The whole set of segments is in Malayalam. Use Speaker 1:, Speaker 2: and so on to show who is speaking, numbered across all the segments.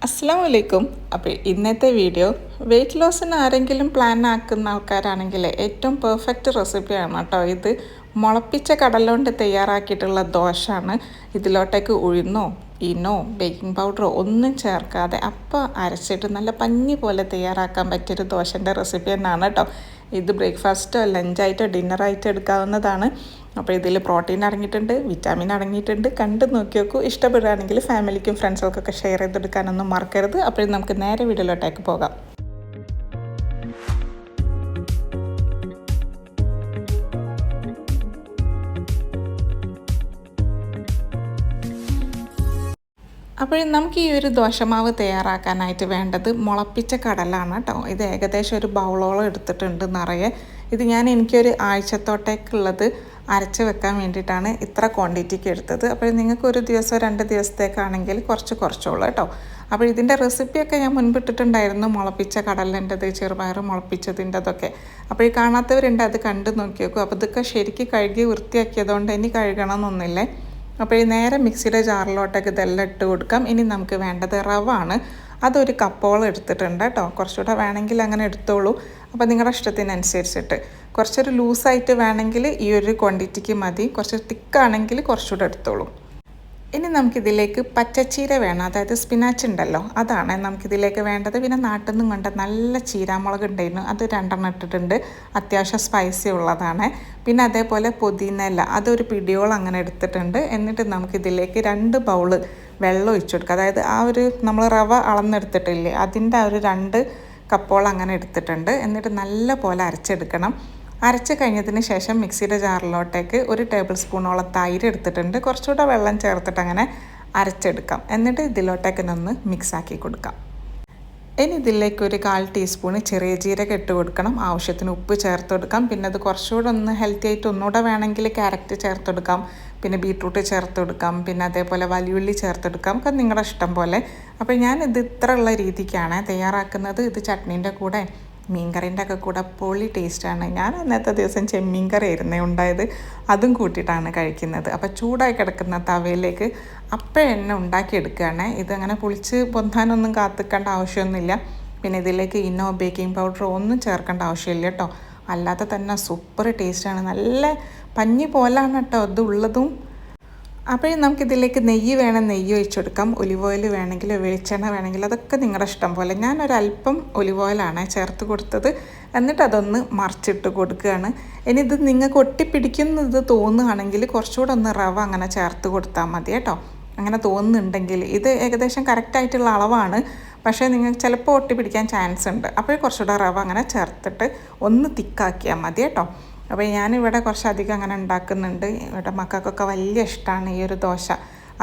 Speaker 1: അസ്സലാമു അലൈക്കും. അപ്പോൾ ഇന്നത്തെ വീഡിയോ വെയിറ്റ് ലോസിന് ആരെങ്കിലും പ്ലാൻ ആക്കുന്ന ആൾക്കാരാണെങ്കിൽ ഏറ്റവും പെർഫെക്റ്റ് റെസിപ്പിയാണ് കേട്ടോ ഇത്. മുളപ്പിച്ച കടല കൊണ്ട് തയ്യാറാക്കിയിട്ടുള്ള ദോശയാണ്. ഇതിലോട്ടേക്ക് ഉഴുന്നോ ഇനോ ബേക്കിംഗ് പൗഡറോ ഒന്നും ചേർക്കാതെ അപ്പം അരച്ചിട്ട് നല്ല പഞ്ഞി പോലെ തയ്യാറാക്കാൻ പറ്റിയൊരു ദോശൻ്റെ റെസിപ്പി തന്നെയാണ് കേട്ടോ ഇത്. ബ്രേക്ക്ഫാസ്റ്റോ ലഞ്ചായിട്ടോ ഡിന്നറായിട്ടോ എടുക്കാവുന്നതാണ്. അപ്പോൾ ഇതിൽ പ്രോട്ടീൻ അടങ്ങിയിട്ടുണ്ട്, വിറ്റാമിൻ അടങ്ങിയിട്ടുണ്ട്. കണ്ട് നോക്കി നോക്കൂ. ഇഷ്ടപ്പെടുകയാണെങ്കിൽ ഫാമിലിക്കും ഫ്രണ്ട്സുകൾക്കൊക്കെ ഷെയർ ചെയ്തെടുക്കാനൊന്നും മറക്കരുത്. അപ്പോൾ നമുക്ക് നേരെ വീഡിയോയിലോട്ടേക്ക് പോകാം. അപ്പോൾ നമുക്ക് ഈ ഒരു ദോശമാവ് തയ്യാറാക്കാനായിട്ട് വേണ്ടത് മുളപ്പിച്ച കടലാണ് കേട്ടോ. ഇത് ഏകദേശം ഒരു ബൗളോളം എടുത്തിട്ടുണ്ട് നിറയെ. ഇത് ഞാൻ എനിക്കൊരു ആഴ്ചത്തോട്ടേക്കുള്ളത് അരച്ച് വെക്കാൻ വേണ്ടിയിട്ടാണ് ഇത്ര ക്വാണ്ടിറ്റിക്ക് എടുത്തത്. അപ്പോൾ നിങ്ങൾക്ക് ഒരു ദിവസം 2 ദിവസത്തേക്കാണെങ്കിൽ കുറച്ചോളൂ കേട്ടോ. അപ്പോൾ ഇതിൻ്റെ റെസിപ്പിയൊക്കെ ഞാൻ മുൻപിട്ടിട്ടുണ്ടായിരുന്നു, മുളപ്പിച്ച കടലിൻ്റെത്, ചെറുപയർ മുളപ്പിച്ചതിൻ്റെതൊക്കെ. അപ്പോൾ ഈ കാണാത്തവരുണ്ട്, അത് കണ്ടു നോക്കി നോക്കും. അപ്പോൾ ഇതൊക്കെ ശരിക്കും കഴുകി വൃത്തിയാക്കിയതുകൊണ്ട് ഇനി കഴുകണമെന്നൊന്നുമില്ലേ. അപ്പോൾ ഈ നേരെ മിക്സിയുടെ ജാറിലോട്ടൊക്കെ ഇതെല്ലാം ഇട്ട് കൊടുക്കാം. ഇനി നമുക്ക് വേണ്ടത് റവ ആണ്. അതൊരു കപ്പോളം എടുത്തിട്ടുണ്ട് കേട്ടോ. കുറച്ചുകൂടെ വേണമെങ്കിൽ അങ്ങനെ എടുത്തോളൂ. അപ്പോൾ നിങ്ങളുടെ ഇഷ്ടത്തിനനുസരിച്ചിട്ട് കുറച്ചൊരു ലൂസായിട്ട് വേണമെങ്കിൽ ഈ ഒരു ക്വാണ്ടിറ്റിക്ക് മതി. കുറച്ച് തിക്കാണെങ്കിൽ കുറച്ചുകൂടെ എടുത്തോളൂ. ഇനി നമുക്കിതിലേക്ക് പച്ചച്ചീര വേണം, അതായത് സ്പിനാച്ച് ഉണ്ടല്ലോ, അതാണ് നമുക്കിതിലേക്ക് വേണ്ടത്. പിന്നെ നാട്ടിൽ നിന്നും കൊണ്ട് നല്ല ചീരാമുളക് ഉണ്ടായിരുന്നു, അത് 2 ഇട്ടിട്ടുണ്ട്. അത്യാവശ്യം സ്പൈസി ഉള്ളതാണ്. പിന്നെ അതേപോലെ പുതിനയില, അതൊരു പിടിയോളം അങ്ങനെ എടുത്തിട്ടുണ്ട്. എന്നിട്ട് നമുക്കിതിലേക്ക് 2 ബൗള് വെള്ളം ഒഴിച്ചു കൊടുക്കുക. അതായത് ആ ഒരു നമ്മൾ റവ അളന്നെടുത്തിട്ടില്ലേ, അതിൻ്റെ ആ ഒരു 2 കപ്പോളം അങ്ങനെ എടുത്തിട്ടുണ്ട്. എന്നിട്ട് നല്ല പോലെ അരച്ചെടുക്കണം. അരച്ച് കഴിഞ്ഞതിന് ശേഷം മിക്സിയുടെ ജാറിലോട്ടേക്ക് 1 ടേബിൾ സ്പൂണോളം തൈര് എടുത്തിട്ടുണ്ട്. കുറച്ചുകൂടെ വെള്ളം ചേർത്തിട്ട് അങ്ങനെ അരച്ചെടുക്കാം. എന്നിട്ട് ഇതിലോട്ടേക്ക് ഒന്ന് മിക്സാക്കി കൊടുക്കാം. ഇനി ഇതിലേക്ക് ഒരു 1/4 ടീസ്പൂൺ ചെറിയ ജീരകം ഇട്ട് കൊടുക്കണം. ആവശ്യത്തിന് ഉപ്പ് ചേർത്ത് കൊടുക്കാം. പിന്നെ അത് കുറച്ചുകൂടെ ഒന്ന് ഹെൽത്തി ആയിട്ട് ഒന്നുകൂടെ വേണമെങ്കിൽ ക്യാരറ്റ് ചേർത്ത് കൊടുക്കാം, പിന്നെ ബീട്രൂട്ട് ചേർത്ത് കൊടുക്കാം, പിന്നെ അതേപോലെ വലിയുള്ളി ചേർത്ത് കൊടുക്കാം. ഒക്കെ നിങ്ങളുടെ ഇഷ്ടം പോലെ. അപ്പോൾ ഞാനിത് ഇത്ര ഉള്ള രീതിക്കാണ് തയ്യാറാക്കുന്നത്. ഇത് ചട്നീൻ്റെ കൂടെ മീൻകറിൻ്റെ ഒക്കെ കൂടെ പൊളി ടേസ്റ്റാണ്. ഞാൻ അന്നത്തെ ദിവസം ചെമ്മീൻ കറി ആയിരുന്നേ ഉണ്ടായത്, അതും കൂട്ടിയിട്ടാണ് കഴിക്കുന്നത്. അപ്പോൾ ചൂടായി കിടക്കുന്ന തവയിലേക്ക് അപ്പം എന്നെ ഉണ്ടാക്കിയെടുക്കുകയാണ്. ഇതങ്ങനെ പുളിച്ച് പൊന്താനൊന്നും കാത്തിക്കേണ്ട ആവശ്യമൊന്നുമില്ല. പിന്നെ ഇതിലേക്ക് ഇനോ ബേക്കിംഗ് പൗഡറോ ഒന്നും ചേർക്കേണ്ട ആവശ്യമില്ല കേട്ടോ. അല്ലാതെ തന്നെ സൂപ്പർ ടേസ്റ്റാണ്. നല്ല പഞ്ഞി പോലാണ് കേട്ടോ ഇത് ഉള്ളതും. അപ്പോൾ നമുക്കിതിലേക്ക് നെയ്യ് വേണം, നെയ്യ് ഒഴിച്ചു കൊടുക്കാം. ഒലിവ് ഓയിൽ വേണമെങ്കിൽ വെളിച്ചെണ്ണ വേണമെങ്കിൽ അതൊക്കെ നിങ്ങളുടെ ഇഷ്ടം പോലെ. ഞാനൊരല്പം ഒലിവ് ഓയിലാണ് ചേർത്ത് കൊടുത്തത്. എന്നിട്ട് അതൊന്ന് മറിച്ചിട്ട് കൊടുക്കുകയാണ്. ഇനി ഇത് നിങ്ങൾക്ക് ഒട്ടിപ്പിടിക്കുന്നത് തോന്നുകയാണെങ്കിൽ കുറച്ചുകൂടെ ഒന്ന് റവ അങ്ങനെ ചേർത്ത് കൊടുത്താൽ മതി കേട്ടോ. അങ്ങനെ തോന്നുന്നുണ്ടെങ്കിൽ ഇത് ഏകദേശം കറക്റ്റായിട്ടുള്ള അളവാണ്. പക്ഷേ നിങ്ങൾക്ക് ചിലപ്പോൾ ഒട്ടിപ്പിടിക്കാൻ ചാൻസ് ഉണ്ട്. അപ്പോൾ കുറച്ചുകൂടെ റവ അങ്ങനെ ചേർത്തിട്ട് ഒന്ന് തിക്കാക്കിയാൽ മതി കേട്ടോ. അപ്പോൾ ഞാനിവിടെ കുറച്ചധികം അങ്ങനെ ഉണ്ടാക്കുന്നുണ്ട്. ഇവിടെ മക്കൾക്കൊക്കെ വലിയ ഇഷ്ടമാണ് ഈ ഒരു ദോശ.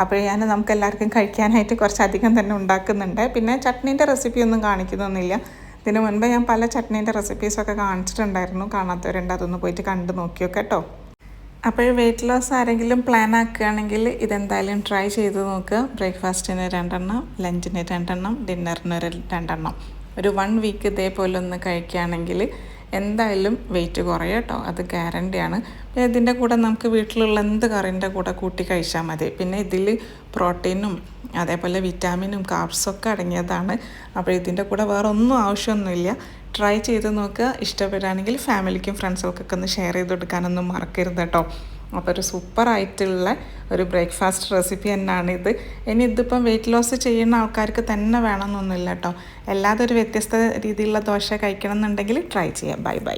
Speaker 1: അപ്പോൾ നമുക്ക് എല്ലാവർക്കും കഴിക്കാനായിട്ട് കുറച്ചധികം തന്നെ ഉണ്ടാക്കുന്നുണ്ട്. പിന്നെ ചട്നീൻ്റെ റെസിപ്പിയൊന്നും കാണിക്കുന്നൊന്നുമില്ല. ഇതിന് മുൻപ് ഞാൻ പല ചട്നീൻ്റെ റെസിപ്പീസൊക്കെ കാണിച്ചിട്ടുണ്ടായിരുന്നു. കാണാത്തവരുണ്ട്, അതൊന്ന് പോയിട്ട് കണ്ടു നോക്കിയോ കേട്ടോ. അപ്പോൾ വെയിറ്റ് ലോസ് ആരെങ്കിലും പ്ലാൻ ആക്കുകയാണെങ്കിൽ ഇതെന്തായാലും ട്രൈ ചെയ്ത് നോക്കുക. ബ്രേക്ക്ഫാസ്റ്റിന് 2 ലഞ്ചിന് 2 ഡിന്നറിന് 2 ഒരു 1 വീക്ക് ഇതേപോലെ ഒന്ന് കഴിക്കുകയാണെങ്കിൽ എന്തായാലും വെയിറ്റ് കുറയും കേട്ടോ. അത് ഗ്യാരണ്ടിയാണ്. പിന്നെ ഇതിൻ്റെ കൂടെ നമുക്ക് വീട്ടിലുള്ള എന്ത് കറിൻ്റെ കൂടെ കൂട്ടി കഴിച്ചാൽ മതി. പിന്നെ ഇതിൽ പ്രോട്ടീനും അതേപോലെ വിറ്റാമിനും കാർബ്സൊക്കെ അടങ്ങിയതാണ്. അപ്പോൾ ഇതിൻ്റെ കൂടെ വേറെ ഒന്നും ആവശ്യമൊന്നുമില്ല. ട്രൈ ചെയ്ത് നോക്കുക. ഇഷ്ടപ്പെടുകയാണെങ്കിൽ ഫാമിലിക്കും ഫ്രണ്ട്സുകൾക്കൊക്കെ ഒന്ന് ഷെയർ ചെയ്ത് കൊടുക്കാനൊന്നും മറക്കരുത് കേട്ടോ. അപ്പോൾ ഒരു സൂപ്പറായിട്ടുള്ള ഒരു ബ്രേക്ക്ഫാസ്റ്റ് റെസിപ്പി തന്നെയാണിത്. ഇനി ഇതിപ്പം വെയിറ്റ് ലോസ് ചെയ്യുന്ന ആൾക്കാർക്ക് തന്നെ വേണമെന്നൊന്നുമില്ല കേട്ടോ. അല്ലാതെ ഒരു വ്യത്യസ്ത രീതിയിലുള്ള ദോശ കഴിക്കണം എന്നുണ്ടെങ്കിൽ ട്രൈ ചെയ്യാം. Bye bye.